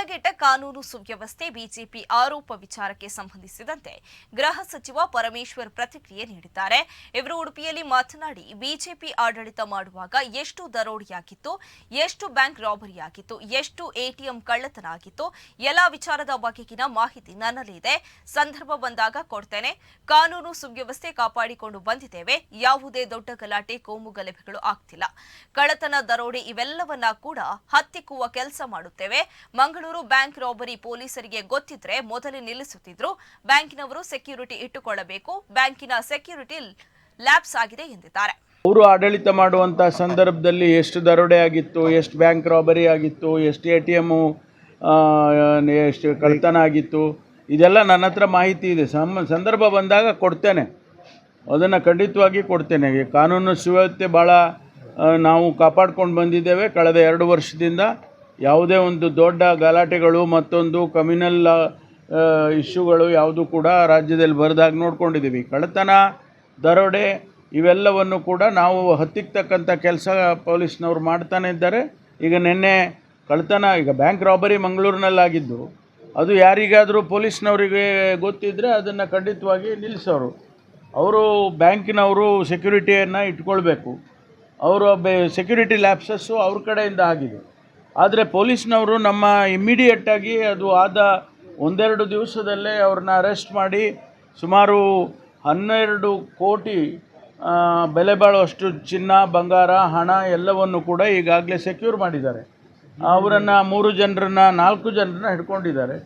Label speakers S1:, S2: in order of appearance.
S1: ಹದಗೆಟ್ಟ ಕಾನೂನು ಸುವ್ಯವಸ್ಥೆ ಬಿಜೆಪಿ ಆರೋಪ ವಿಚಾರಕ್ಕೆ ಸಂಬಂಧಿಸಿದಂತೆ ಗೃಹ ಸಚಿವ ಪರಮೇಶ್ವರ್ ಪ್ರತಿಕ್ರಿಯೆ ನೀಡಿದ್ದಾರೆ. ಇವರು ಉಡುಪಿಯಲ್ಲಿ ಮಾತನಾಡಿ, ಬಿಜೆಪಿ ಆಡಳಿತ ಮಾಡುವಾಗ ಎಷ್ಟು ದರೋಡೆಯಾಗಿತ್ತು, ಎಷ್ಟು ಬ್ಯಾಂಕ್ ರಾಬರಿಯಾಗಿತ್ತು, ಎಷ್ಟು ಎಟಿಎಂ ಕಳ್ಳತನ ಆಗಿತ್ತು, ಎಲ್ಲಾ ವಿಚಾರದ ಬಗೆಗಿನ ಮಾಹಿತಿ ನನ್ನಲ್ಲಿ ಇದೆ. ಸಂದರ್ಭ ಬಂದಾಗ ಕೊಡ್ತೇನೆ. ಕಾನೂನು ಸುವ್ಯವಸ್ಥೆ ಕಾಪಾಡಿಕೊಂಡು ಬಂದಿದ್ದೇವೆ. ಯಾವುದೇ ದೊಡ್ಡ ಗಲಾಟೆ, ಕೋಮು ಗಲಭೆಗಳು ಆಗ್ತಿಲ್ಲ. ಕಳ್ಳತನ, ದರೋಡೆ ಇವೆಲ್ಲವನ್ನ ಕೂಡ ಹತ್ತಿಕ್ಕುವ ಕೆಲಸ ಮಾಡುತ್ತೇವೆ. ಮಂಗಳೂರು ಬ್ಯಾಂಕ್ ರಾಬರಿ ಪೊಲೀಸರಿಗೆ ಗೊತ್ತಿದ್ರೆ ಮೊದಲೇ ನಿಲ್ಲಿಸುತ್ತಿದ್ರು. ಬ್ಯಾಂಕಿನವರು ಸೆಕ್ಯೂರಿಟಿ ಇಟ್ಟುಕೊಳ್ಳಬೇಕು. ಬ್ಯಾಂಕಿನ ಸೆಕ್ಯೂರಿಟಿ ಲ್ಯಾಪ್ಸ್ ಆಗಿದೆ ಎಂದಿದ್ದಾರೆ.
S2: ಅವರು ಆಡಳಿತ ಮಾಡುವಂಥ ಸಂದರ್ಭದಲ್ಲಿ ಎಷ್ಟು ದರೋಡೆ ಆಗಿತ್ತು, ಎಷ್ಟು ಬ್ಯಾಂಕ್ ರಾಬರಿ ಆಗಿತ್ತು, ಎಷ್ಟು ATM ಎಷ್ಟು ಕಳ್ಳತನ ಆಗಿತ್ತು, ಇದೆಲ್ಲ ನನ್ನ ಹತ್ರ ಮಾಹಿತಿ ಇದೆ. ಸಂದರ್ಭ ಬಂದಾಗ ಕೊಡ್ತೇನೆ, ಅದನ್ನು ಖಂಡಿತವಾಗಿ ಕೊಡ್ತೇನೆ. ಕಾನೂನು ಸುವ್ಯವಸ್ಥೆ ಭಾಳ ನಾವು ಕಾಪಾಡ್ಕೊಂಡು ಬಂದಿದ್ದೇವೆ. ಕಳೆದ 2 ವರ್ಷದಿಂದ ಯಾವುದೇ ಒಂದು ದೊಡ್ಡ ಗಲಾಟೆಗಳು ಮತ್ತೊಂದು ಕಮ್ಯುನಲ್ ಇಶ್ಯೂಗಳು ಯಾವುದು ಕೂಡ ರಾಜ್ಯದಲ್ಲಿ ಬರದಾಗ ನೋಡ್ಕೊಂಡಿದ್ದೀವಿ. ಕಳ್ಳತನ, ದರೋಡೆ ಇವೆಲ್ಲವನ್ನು ಕೂಡ ನಾವು ಹತ್ತಿಕ್ಕತಕ್ಕಂಥ ಕೆಲಸ ಪೊಲೀಸ್ನವ್ರು ಮಾಡ್ತಾನೆ ಇದ್ದಾರೆ. ಈಗ ನಿನ್ನೆ ಕಳ್ಳತನ, ಈಗ ಬ್ಯಾಂಕ್ ರಾಬರಿ ಮಂಗಳೂರಿನಲ್ಲಾಗಿದ್ದು, ಅದು ಯಾರಿಗಾದರೂ ಪೊಲೀಸ್ನವರಿಗೆ ಗೊತ್ತಿದ್ದರೆ ಅದನ್ನು ಖಂಡಿತವಾಗಿ ನಿಲ್ಲಿಸೋರು. ಅವರು ಬ್ಯಾಂಕಿನವರು ಸೆಕ್ಯೂರಿಟಿಯನ್ನು ಇಟ್ಕೊಳ್ಬೇಕು. ಅವರು ಸೆಕ್ಯೂರಿಟಿ ಲ್ಯಾಪ್ಸಸ್ಸು ಅವ್ರ ಕಡೆಯಿಂದ ಆಗಿದೆ. ಆದರೆ ಪೊಲೀಸ್ನವರು ನಮ್ಮ ಇಮ್ಮಿಡಿಯೇಟಾಗಿ ಅದು ಆದ 1-2 ದಿವಸದಲ್ಲೇ ಅವ್ರನ್ನ ಅರೆಸ್ಟ್ ಮಾಡಿ ಸುಮಾರು 12 ಕೋಟಿ ಬೆಲೆ ಬಾಳುವಷ್ಟು ಚಿನ್ನ, ಬಂಗಾರ, ಹಣ ಎಲ್ಲವನ್ನು ಕೂಡ ಈಗಾಗಲೇ ಸೆಕ್ಯೂರ್ ಮಾಡಿದ್ದಾರೆ. ಅವರನ್ನು 3 ಜನರನ್ನ 4 ಜನರನ್ನ ಹಿಡ್ಕೊಂಡಿದ್ದಾರೆ.